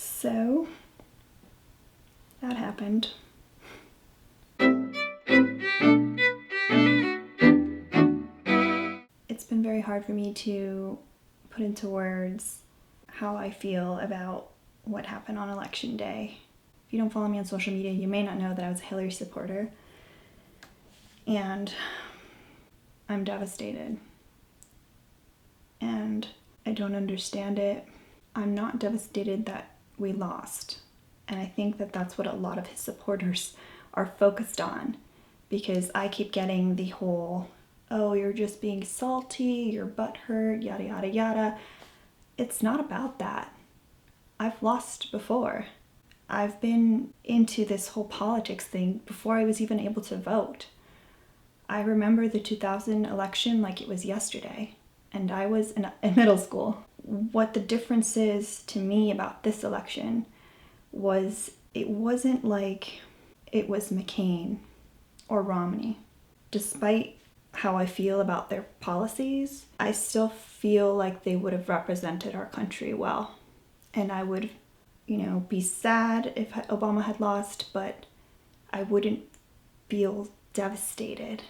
So that happened. It's been very hard for me to put into words how I feel about what happened on election day. If you don't follow me on social media, you may not know that I was a Hillary supporter. And I'm devastated. And I don't understand it. I'm not devastated that we lost. And I think that that's what a lot of his supporters are focused on. Because I keep getting the whole, oh, you're just being salty, you're butthurt, yada, yada, yada. It's not about that. I've lost before. I've been into this whole politics thing before I was even able to vote. I remember the 2000 election like it was yesterday, and I was in middle school. What the difference is to me about this election was it wasn't like it was McCain or Romney. Despite how I feel about their policies, I still feel like they would have represented our country well. And I would, be sad if Obama had lost, but I wouldn't feel devastated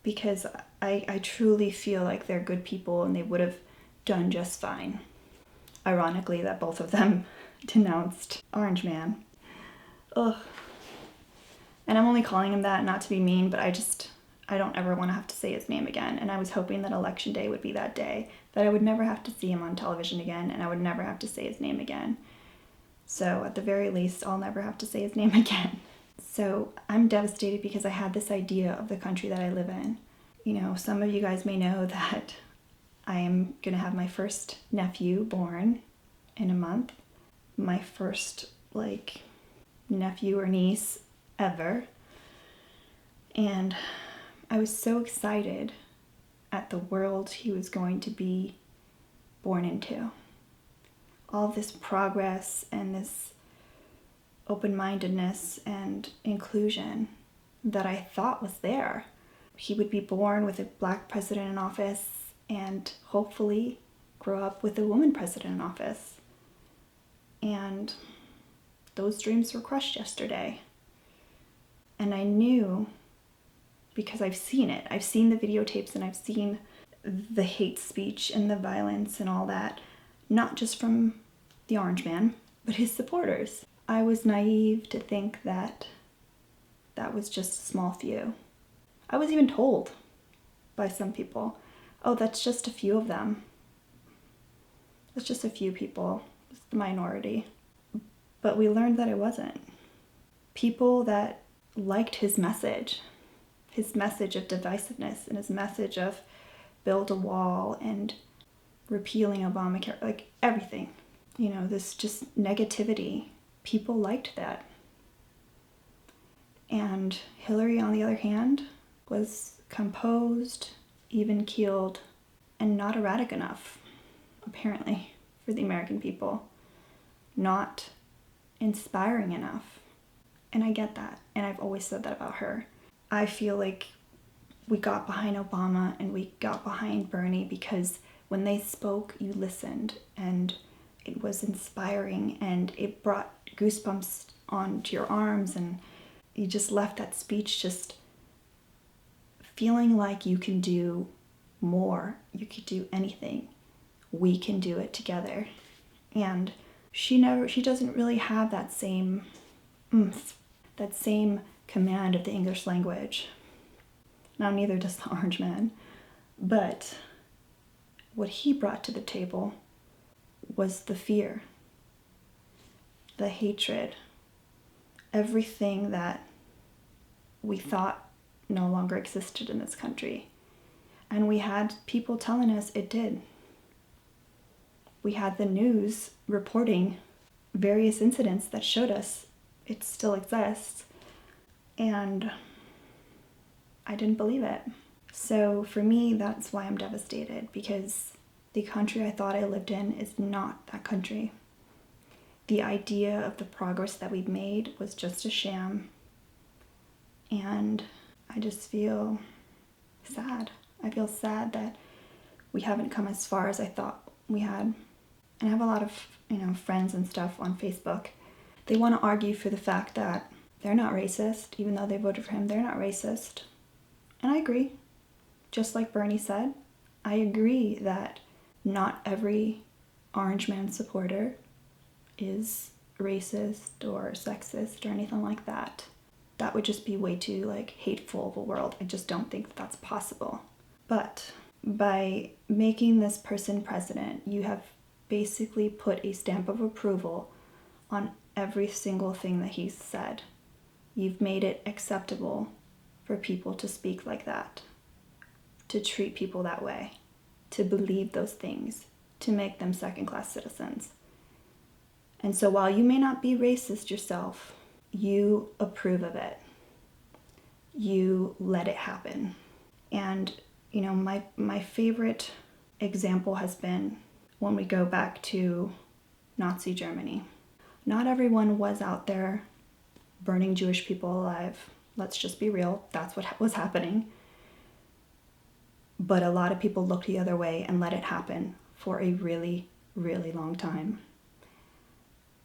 because I truly feel like they're good people and they would have done just fine. Ironically, that both of them denounced Orange Man. Ugh. And I'm only calling him that not to be mean, but I don't ever want to have to say his name again. And I was hoping that election day would be that day, that I would never have to see him on television again, and I would never have to say his name again. So at the very least, I'll never have to say his name again. So I'm devastated because I had this idea of the country that I live in. Some of you guys may know that I am going to have my first nephew born in a month. My first, nephew or niece ever. And I was so excited at the world he was going to be born into. All this progress and this open-mindedness and inclusion that I thought was there. He would be born with a black president in office and hopefully grow up with a woman president in office. And those dreams were crushed yesterday. And I knew, because I've seen it. I've seen the videotapes and I've seen the hate speech and the violence and all that, not just from the Orange Man, but his supporters. I was naive to think that that was just a small few. I was even told by some people, oh, that's just a few of them. That's just a few people. It's the minority. But we learned that it wasn't. People that liked his message of divisiveness and his message of build a wall and repealing Obamacare, like everything. This just negativity. People liked that. And Hillary, on the other hand, was composed, even-keeled, and not erratic enough, apparently, for the American people. Not inspiring enough. And I get that, and I've always said that about her. I feel like we got behind Obama and we got behind Bernie because when they spoke, you listened, and it was inspiring, and it brought goosebumps onto your arms, and you just left that speech just feeling like you can do more. You could do anything. We can do it together. And she doesn't really have that same oomph, that same command of the English language. Now, neither does the Orange Man. But what he brought to the table was the fear, the hatred, everything that we thought no longer existed in this country. And we had people telling us it did. We had the news reporting various incidents that showed us it still exists. And I didn't believe it. So for me, that's why I'm devastated, because the country I thought I lived in is not that country. The idea of the progress that we've made was just a sham. And I just feel sad. I feel sad that we haven't come as far as I thought we had. and I have a lot of, friends and stuff on Facebook. They want to argue for the fact that they're not racist, even though they voted for him, they're not racist. And I agree. Just like Bernie said, I agree that not every Orange Man supporter is racist or sexist or anything like that. That would just be way too hateful of a world. I just don't think that's possible. But by making this person president, you have basically put a stamp of approval on every single thing that he's said. You've made it acceptable for people to speak like that, to treat people that way, to believe those things, to make them second-class citizens. And so while you may not be racist yourself, you approve of it. You let it happen. And, my favorite example has been when we go back to Nazi Germany. Not everyone was out there burning Jewish people alive. Let's just be real. That's what was happening. But a lot of people looked the other way and let it happen for a really, really long time.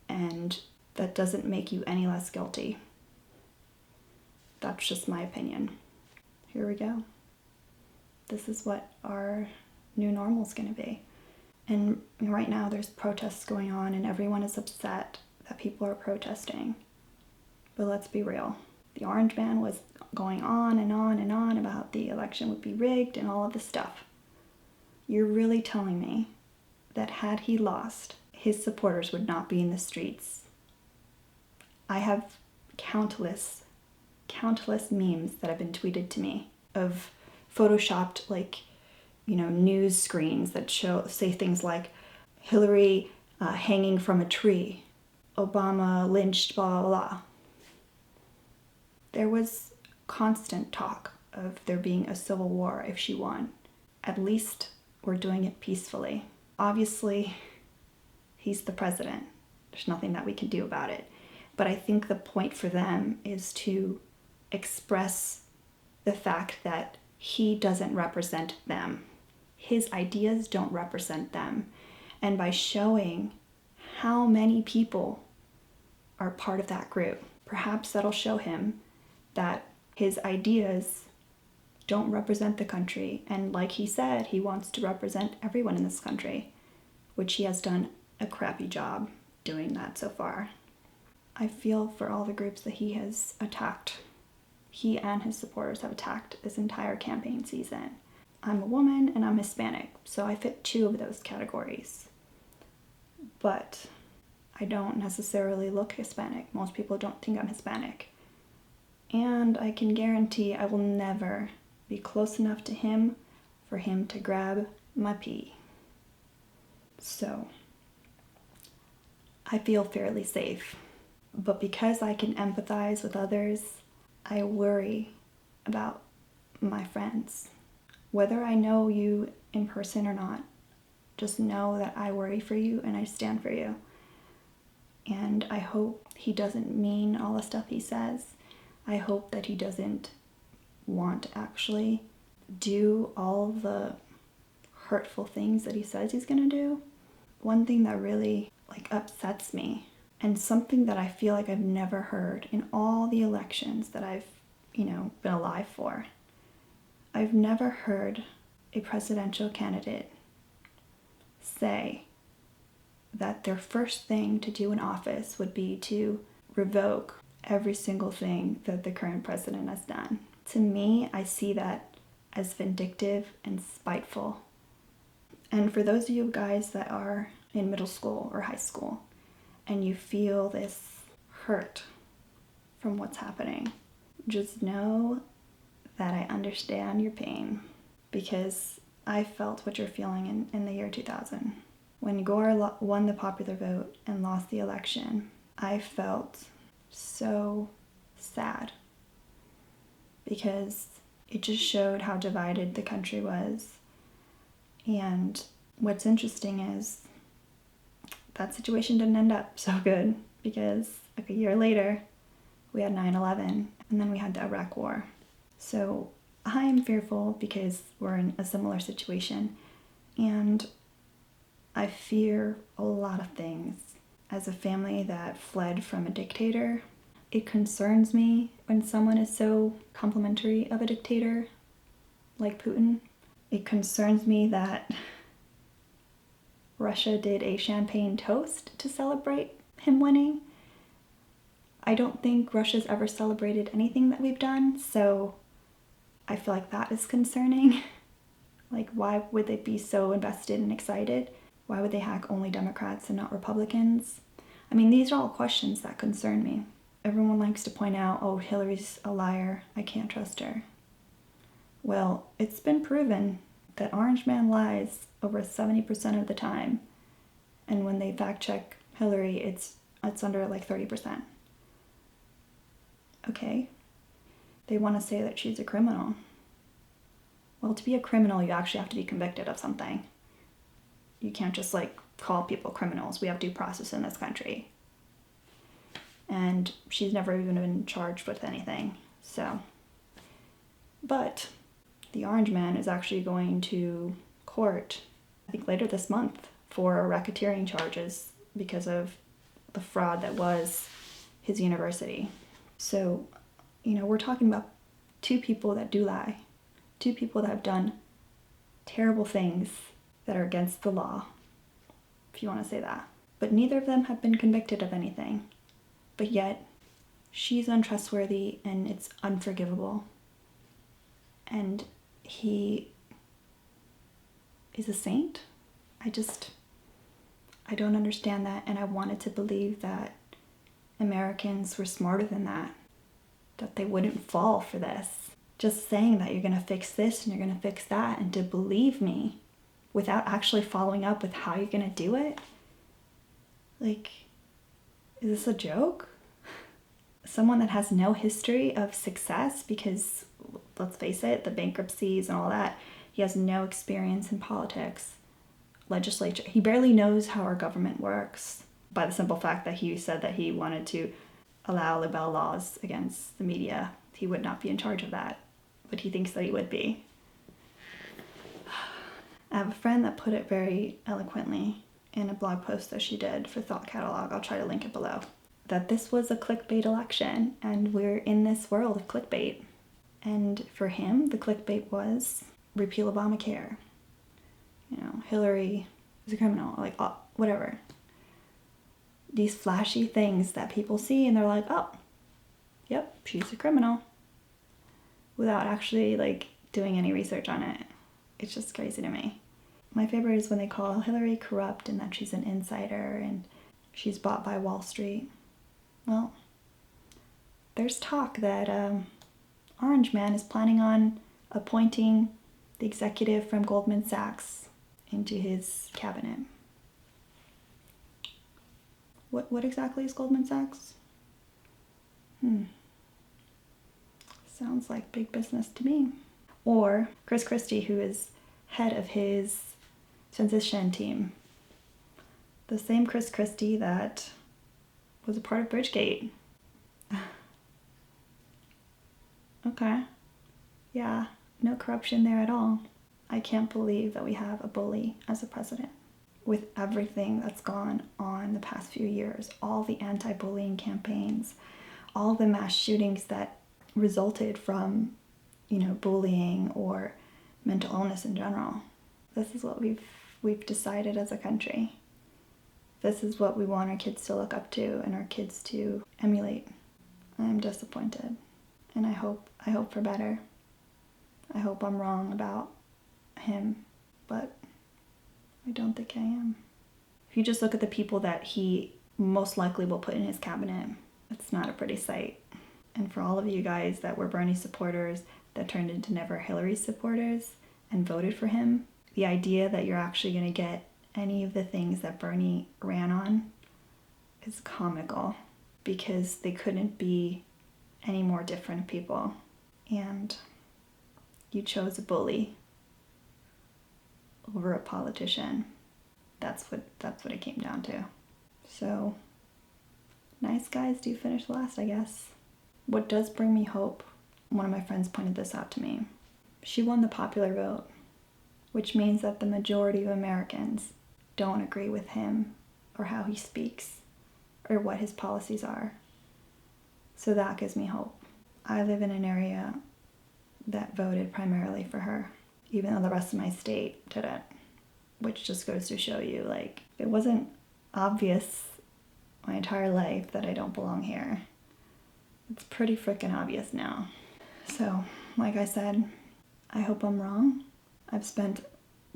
And that doesn't make you any less guilty. That's just my opinion. Here we go. This is what our new normal is going to be. And right now there's protests going on and everyone is upset that people are protesting. But let's be real. The Orange Man was going on and on and on about the election would be rigged and all of this stuff. You're really telling me that had he lost, his supporters would not be in the streets? I have countless memes that have been tweeted to me of photoshopped news screens that say things like Hillary hanging from a tree, Obama lynched, blah, blah, blah. There was constant talk of there being a civil war if she won. At least we're doing it peacefully. Obviously, he's the president. There's nothing that we can do about it. But I think the point for them is to express the fact that he doesn't represent them. His ideas don't represent them. And by showing how many people are part of that group, perhaps that'll show him that his ideas don't represent the country. And like he said, he wants to represent everyone in this country, which he has done a crappy job doing that so far. I feel for all the groups that he has attacked. He and his supporters have attacked this entire campaign season. I'm a woman and I'm Hispanic, so I fit 2 of those categories. But I don't necessarily look Hispanic. Most people don't think I'm Hispanic. And I can guarantee I will never be close enough to him for him to grab my pee. So, I feel fairly safe. But because I can empathize with others, I worry about my friends. Whether I know you in person or not, just know that I worry for you and I stand for you. And I hope he doesn't mean all the stuff he says. I hope that he doesn't want to actually do all the hurtful things that he says he's gonna do. One thing that really upsets me, and something that I feel like I've never heard in all the elections that I've, been alive for, I've never heard a presidential candidate say that their first thing to do in office would be to revoke every single thing that the current president has done. To me, I see that as vindictive and spiteful. And for those of you guys that are in middle school or high school and you feel this hurt from what's happening, just know that I understand your pain, because I felt what you're feeling in the year 2000. When Gore won the popular vote and lost the election, I felt so sad, because it just showed how divided the country was. And what's interesting is that situation didn't end up so good, because a year later we had 9/11 and then we had the Iraq War. So I am fearful because we're in a similar situation, and I fear a lot of things. As a family that fled from a dictator, it concerns me when someone is so complimentary of a dictator like Putin. It concerns me that Russia did a champagne toast to celebrate him winning. I don't think Russia's ever celebrated anything that we've done, so I feel like that is concerning. Like, why would they be so invested and excited? Why would they hack only Democrats and not Republicans? I mean, these are all questions that concern me. Everyone likes to point out, oh, Hillary's a liar, I can't trust her. Well, it's been proven that Orange Man lies over 70% of the time. And when they fact check Hillary, it's under like 30%. Okay. They want to say that she's a criminal. Well, to be a criminal, you actually have to be convicted of something. You can't just like call people criminals. We have due process in this country. And she's never even been charged with anything. So, but the Orange Man is actually going to court, I think later this month, for racketeering charges because of the fraud that was his university. So, we're talking about two people that do lie, two people that have done terrible things that are against the law, if you want to say that. But neither of them have been convicted of anything. But yet, she's untrustworthy and it's unforgivable. And he is a saint? I don't understand that, and I wanted to believe that Americans were smarter than that they wouldn't fall for this. Just saying that you're going to fix this and you're going to fix that, and to believe me without actually following up with how you're going to do it? Like, is this a joke? Someone that has no history of success, because let's face it, the bankruptcies and all that, he has no experience in politics, legislature. He barely knows how our government works by the simple fact that he said that he wanted to allow libel laws against the media. He would not be in charge of that, but he thinks that he would be. I have a friend that put it very eloquently in a blog post that she did for Thought Catalog. I'll try to link it below. That this was a clickbait election, and we're in this world of clickbait. And for him, the clickbait was repeal Obamacare. Hillary is a criminal, like whatever. These flashy things that people see and they're like, oh, yep, she's a criminal, without actually like doing any research on it. It's just crazy to me. My favorite is when they call Hillary corrupt and that she's an insider and she's bought by Wall Street. Well, there's talk that Orange Man is planning on appointing the executive from Goldman Sachs into his cabinet. What exactly is Goldman Sachs? Sounds like big business to me. Or Christie, who is head of his transition team. The same Christie that was a part of Bridgegate. Okay. Yeah, no corruption there at all. I can't believe that we have a bully as a president. With everything that's gone on the past few years, all the anti-bullying campaigns, all the mass shootings that resulted from, bullying or mental illness in general. This is what we've decided as a country. This is what we want our kids to look up to and our kids to emulate. I'm disappointed, and I hope for better. I hope I'm wrong about him, but I don't think I am. If you just look at the people that he most likely will put in his cabinet, it's not a pretty sight. And for all of you guys that were Bernie supporters that turned into never Hillary supporters and voted for him, the idea that you're actually going to get any of the things that Bernie ran on is comical, because they couldn't be any more different people. And you chose a bully over a politician. That's what it came down to. So, nice guys do finish last, I guess. What does bring me hope, one of my friends pointed this out to me. She won the popular vote, which means that the majority of Americans don't agree with him or how he speaks or what his policies are. So that gives me hope. I live in an area that voted primarily for her, even though the rest of my state didn't, which just goes to show you, like, it wasn't obvious my entire life that I don't belong here. It's pretty freaking obvious now. So, like I said, I hope I'm wrong. I've spent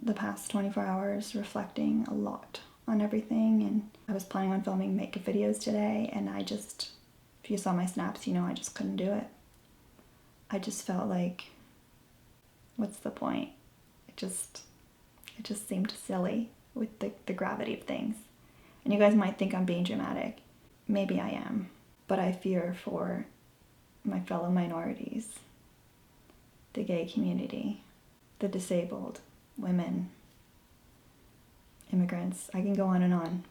the past 24 hours reflecting a lot on everything, and I was planning on filming makeup videos today, and I just, if you saw my snaps, you know I just couldn't do it. I just felt like, what's the point? It just seemed silly with the gravity of things. And you guys might think I'm being dramatic. Maybe I am. But I fear for my fellow minorities, the gay community, the disabled, women, immigrants. I can go on and on.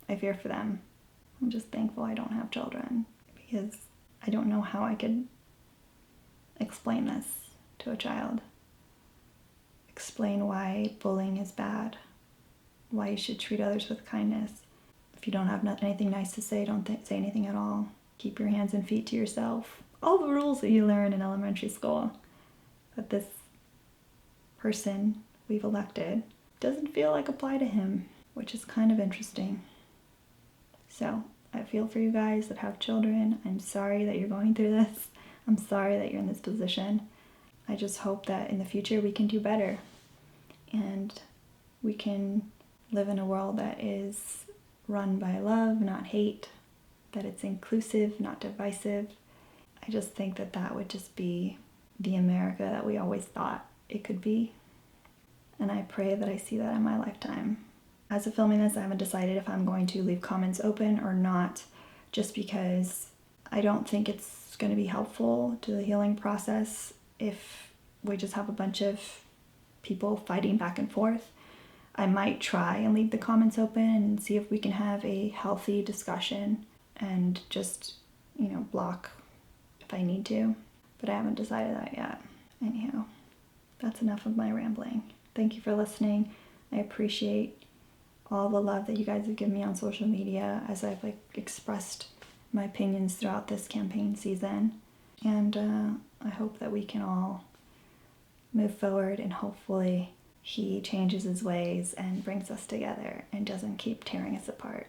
I fear for them. I'm just thankful I don't have children, because I don't know how I could explain this to a child. Explain why bullying is bad, why you should treat others with kindness. If you don't have anything nice to say, don't say anything at all. Keep your hands and feet to yourself. All the rules that you learn in elementary school. But this person we've elected doesn't feel like apply to him, which is kind of interesting. So I feel for you guys that have children. I'm sorry that you're going through this. I'm sorry that you're in this position. I just hope that in the future we can do better and we can live in a world that is run by love, not hate, that it's inclusive, not divisive. I just think that that would just be the America that we always thought it could be. And I pray that I see that in my lifetime. As of filming this, I haven't decided if I'm going to leave comments open or not, just because I don't think it's going to be helpful to the healing process if we just have a bunch of people fighting back and forth. I might try and leave the comments open and see if we can have a healthy discussion and just, block if I need to. But I haven't decided that yet. Anyhow, that's enough of my rambling. Thank you for listening. I appreciate all the love that you guys have given me on social media as I've expressed my opinions throughout this campaign season. And I hope that we can all move forward, and hopefully he changes his ways and brings us together and doesn't keep tearing us apart.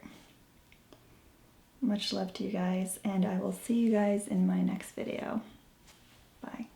Much love to you guys, and I will see you guys in my next video. Bye.